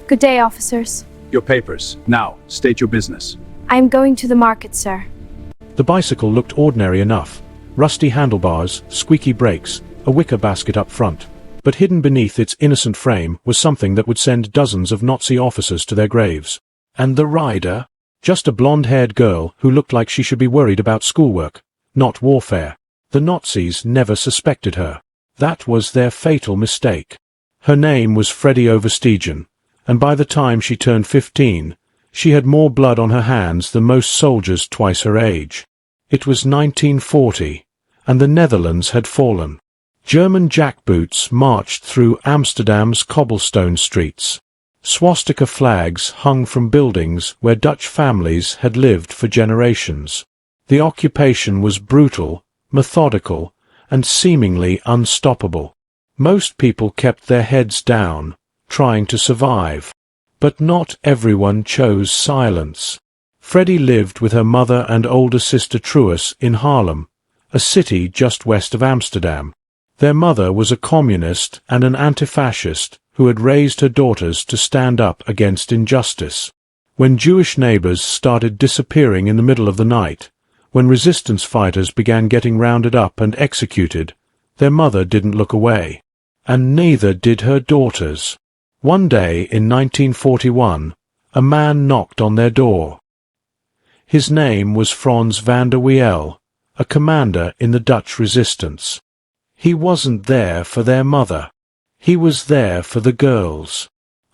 Good day, officers. Your papers. Now, state your business. I am going to the market, sir. The bicycle looked ordinary enough. Rusty handlebars, squeaky brakes, a wicker basket up front. But hidden beneath its innocent frame was something that would send dozens of Nazi officers to their graves. And the rider? Just a blonde-haired girl who looked like she should be worried about schoolwork, not warfare. The Nazis never suspected her. That was their fatal mistake. Her name was Freddie Oversteegen, and by the time she turned 15, she had more blood on her hands than most soldiers twice her age. It was 1940, and the Netherlands had fallen. German jackboots marched through Amsterdam's cobblestone streets. Swastika flags hung from buildings where Dutch families had lived for generations. The occupation was brutal, methodical, and seemingly unstoppable. Most people kept their heads down, trying to survive. But not everyone chose silence. Freddie lived with her mother and older sister Truus in Haarlem, a city just west of Amsterdam. Their mother was a communist and an anti-fascist who had raised her daughters to stand up against injustice. When Jewish neighbors started disappearing in the middle of the night, when resistance fighters began getting rounded up and executed, their mother didn't look away. And neither did her daughters. One day in 1941, a man knocked on their door. His name was Frans van der Wiel, a commander in the Dutch resistance. He wasn't there for their mother. He was there for the girls.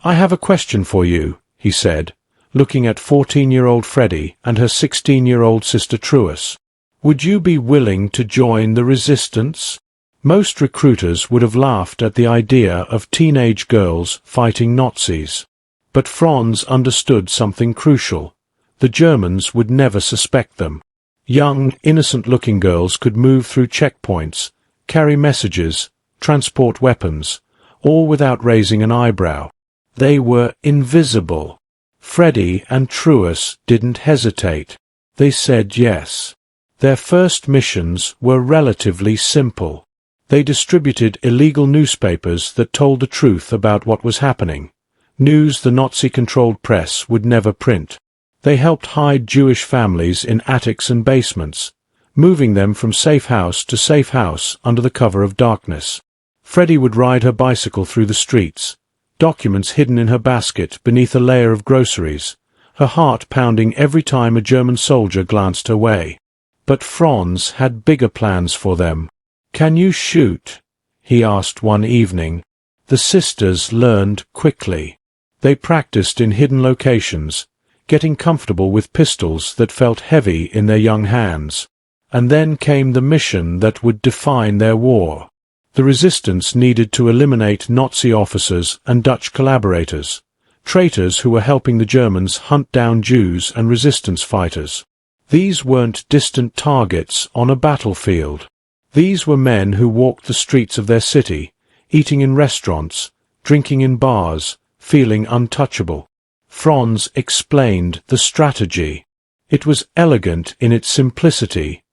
"I have a question for you," he said, looking at 14-year-old Freddie and her 16-year-old sister Truus. "Would you be willing to join the resistance?" Most recruiters would have laughed at the idea of teenage girls fighting Nazis. But Franz understood something crucial. The Germans would never suspect them. Young, innocent-looking girls could move through checkpoints, carry messages, transport weapons, all without raising an eyebrow. They were invisible. Freddie and Truus didn't hesitate. They said yes. Their first missions were relatively simple. They distributed illegal newspapers that told the truth about what was happening, news the Nazi-controlled press would never print. They helped hide Jewish families in attics and basements, moving them from safe house to safe house under the cover of darkness. Freddie would ride her bicycle through the streets, documents hidden in her basket beneath a layer of groceries, her heart pounding every time a German soldier glanced her way. But Franz had bigger plans for them. "Can you shoot?" he asked one evening. The sisters learned quickly. They practiced in hidden locations, getting comfortable with pistols that felt heavy in their young hands. And then came the mission that would define their war. The resistance needed to eliminate Nazi officers and Dutch collaborators, traitors who were helping the Germans hunt down Jews and resistance fighters. These weren't distant targets on a battlefield. These were men who walked the streets of their city, eating in restaurants, drinking in bars, feeling untouchable. Franz explained the strategy. It was elegant in its simplicity,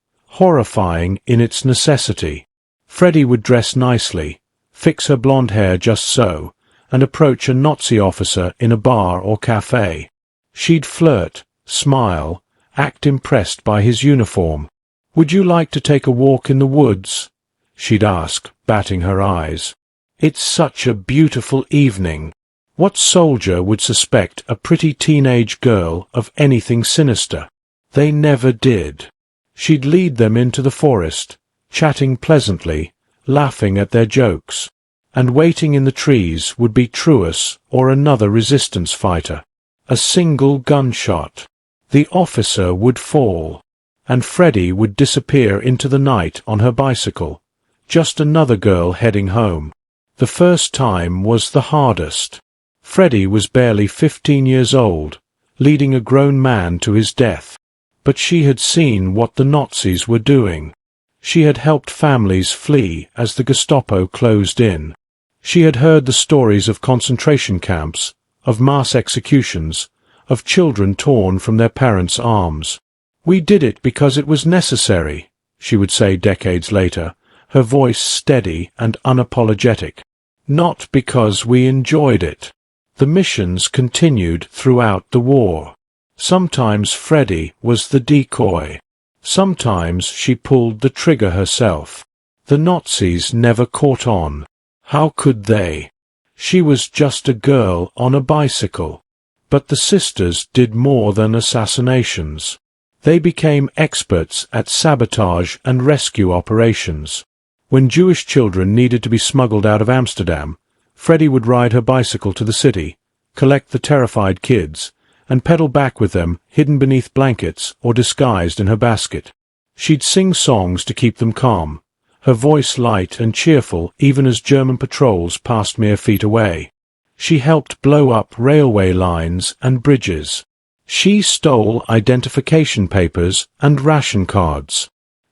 horrifying in its necessity. Freddie would dress nicely, fix her blonde hair just so, and approach a Nazi officer in a bar or cafe. She'd flirt, smile, act impressed by his uniform. "Would you like to take a walk in the woods?" she'd ask, batting her eyes. "It's such a beautiful evening." What soldier would suspect a pretty teenage girl of anything sinister? They never did. She'd lead them into the forest, chatting pleasantly, laughing at their jokes. And waiting in the trees would be Truus or another resistance fighter. A single gunshot. The officer would fall, and Freddie would disappear into the night on her bicycle, just another girl heading home. The first time was the hardest. Freddie was barely 15 years old, leading a grown man to his death. But she had seen what the Nazis were doing. She had helped families flee as the Gestapo closed in. She had heard the stories of concentration camps, of mass executions, of children torn from their parents' arms. "We did it because it was necessary," she would say decades later, her voice steady and unapologetic. "Not because we enjoyed it." The missions continued throughout the war. Sometimes Freddie was the decoy. Sometimes she pulled the trigger herself. The Nazis never caught on. How could they? She was just a girl on a bicycle. But the sisters did more than assassinations. They became experts at sabotage and rescue operations. When Jewish children needed to be smuggled out of Amsterdam, Freddie would ride her bicycle to the city, collect the terrified kids, and pedal back with them hidden beneath blankets or disguised in her basket. She'd sing songs to keep them calm, her voice light and cheerful even as German patrols passed mere feet away. She helped blow up railway lines and bridges. She stole identification papers and ration cards.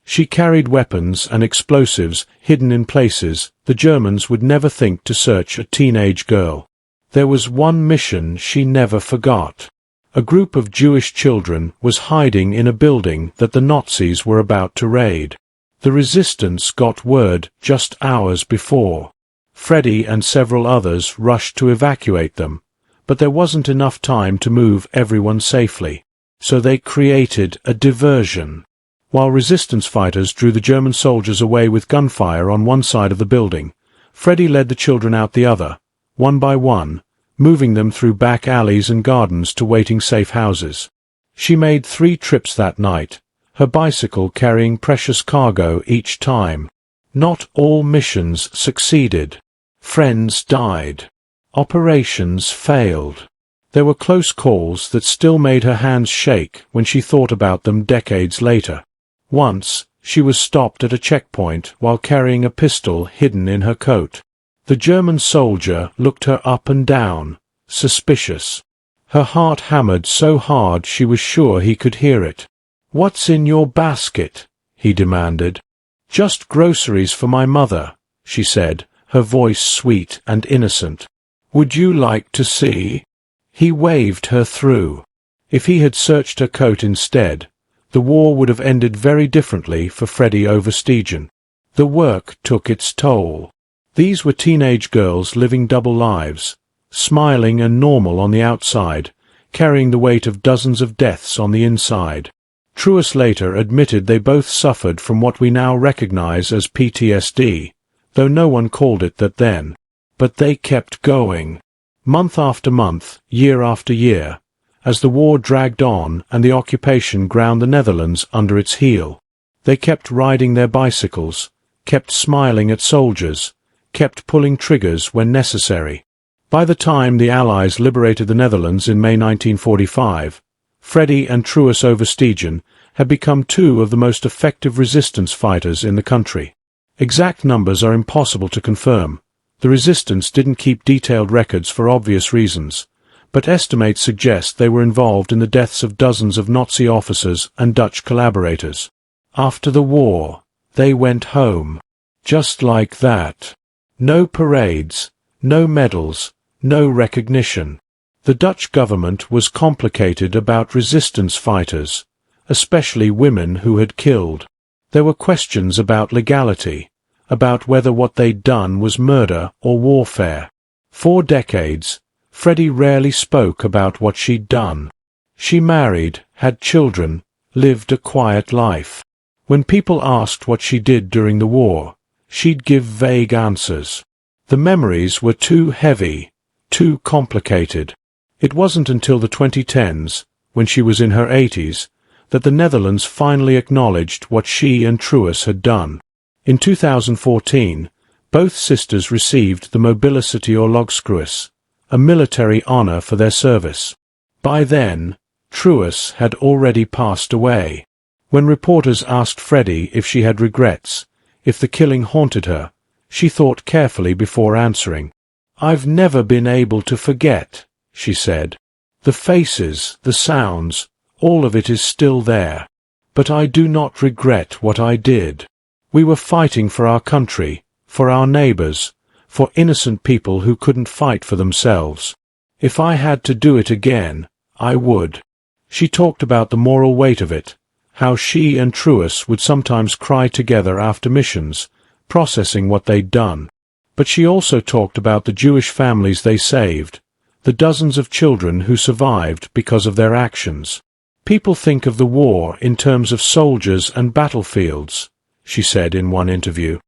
She carried weapons and explosives hidden in places the Germans would never think to search a teenage girl. There was one mission she never forgot. A group of Jewish children was hiding in a building that the Nazis were about to raid. The resistance got word just hours before. Freddie and several others rushed to evacuate them, but there wasn't enough time to move everyone safely, so they created a diversion. While resistance fighters drew the German soldiers away with gunfire on one side of the building, Freddie led the children out the other, one by one, moving them through back alleys and gardens to waiting safe houses. She made 3 trips that night, her bicycle carrying precious cargo each time. Not all missions succeeded. Friends died. Operations failed. There were close calls that still made her hands shake when she thought about them decades later. Once, she was stopped at a checkpoint while carrying a pistol hidden in her coat. The German soldier looked her up and down, suspicious. Her heart hammered so hard she was sure he could hear it. "What's in your basket?" he demanded. "Just groceries for my mother," she said, her voice sweet and innocent. "Would you like to see?" He waved her through. If he had searched her coat instead, the war would have ended very differently for Freddie Oversteegen. The work took its toll. These were teenage girls living double lives, smiling and normal on the outside, carrying the weight of dozens of deaths on the inside. Truus later admitted they both suffered from what we now recognize as PTSD, though no one called it that then. But they kept going. Month after month, year after year, as the war dragged on and the occupation ground the Netherlands under its heel. They kept riding their bicycles, kept smiling at soldiers, kept pulling triggers when necessary. By the time the Allies liberated the Netherlands in May 1945, Freddie and Truus Oversteegen had become 2 of the most effective resistance fighters in the country. Exact numbers are impossible to confirm. The resistance didn't keep detailed records for obvious reasons, but estimates suggest they were involved in the deaths of dozens of Nazi officers and Dutch collaborators. After the war, they went home. Just like that. No parades, no medals, no recognition. The Dutch government was complicated about resistance fighters, especially women who had killed. There were questions about legality, about whether what they'd done was murder or warfare. For decades, Freddie rarely spoke about what she'd done. She married, had children, lived a quiet life. When people asked what she did during the war, she'd give vague answers. The memories were too heavy, too complicated. It wasn't until the 2010s, when she was in her 80s, that the Netherlands finally acknowledged what she and Truus had done. In 2014, both sisters received the Mobilicity Oorlogskruis, a military honor for their service. By then, Truus had already passed away. When reporters asked Freddie if she had regrets, if the killing haunted her, she thought carefully before answering. "I've never been able to forget," she said. "The faces, the sounds, all of it is still there. But I do not regret what I did. We were fighting for our country, for our neighbors, for innocent people who couldn't fight for themselves. If I had to do it again, I would." She talked about the moral weight of it, how she and Truus would sometimes cry together after missions, processing what they'd done. But she also talked about the Jewish families they saved, the dozens of children who survived because of their actions. People think of the war in terms of soldiers and battlefields, she said in one interview.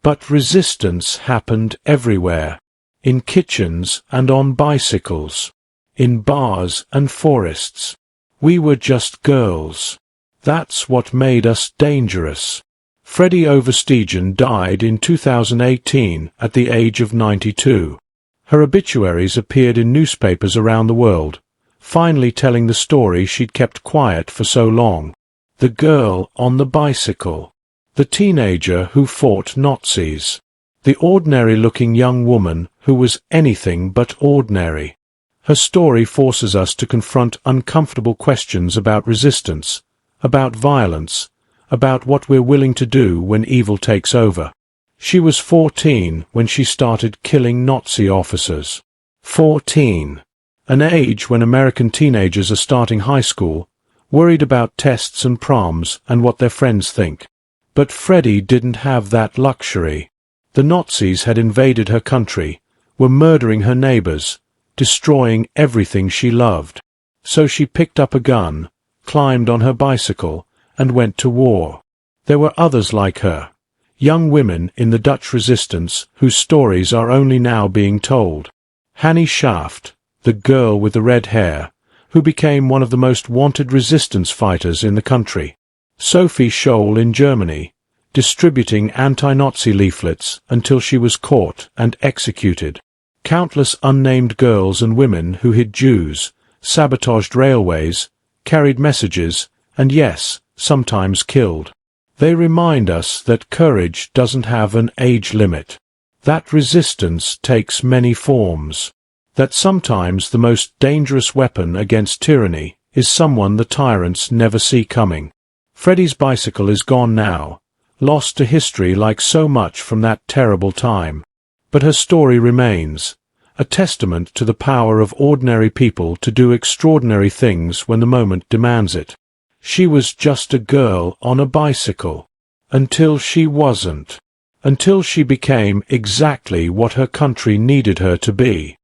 But resistance happened everywhere. In kitchens and on bicycles. In bars and forests. We were just girls. That's what made us dangerous. Freddie Oversteegen died in 2018 at the age of 92. Her obituaries appeared in newspapers around the world, finally telling the story she'd kept quiet for so long. The girl on the bicycle. The teenager who fought Nazis. The ordinary-looking young woman who was anything but ordinary. Her story forces us to confront uncomfortable questions about resistance, about violence, about what we're willing to do when evil takes over. She was 14 when she started killing Nazi officers. 14. An age when American teenagers are starting high school, worried about tests and proms and what their friends think. But Freddie didn't have that luxury. The Nazis had invaded her country, were murdering her neighbors, destroying everything she loved. So she picked up a gun, climbed on her bicycle, and went to war. There were others like her. Young women in the Dutch resistance whose stories are only now being told. Hannie Schaft, the girl with the red hair, who became one of the most wanted resistance fighters in the country. Sophie Scholl in Germany, distributing anti-Nazi leaflets until she was caught and executed. Countless unnamed girls and women who hid Jews, sabotaged railways, carried messages, and yes, sometimes killed. They remind us that courage doesn't have an age limit. That resistance takes many forms. That sometimes the most dangerous weapon against tyranny is someone the tyrants never see coming. Freddie's bicycle is gone now, lost to history like so much from that terrible time. But her story remains, a testament to the power of ordinary people to do extraordinary things when the moment demands it. She was just a girl on a bicycle. Until she wasn't. Until she became exactly what her country needed her to be.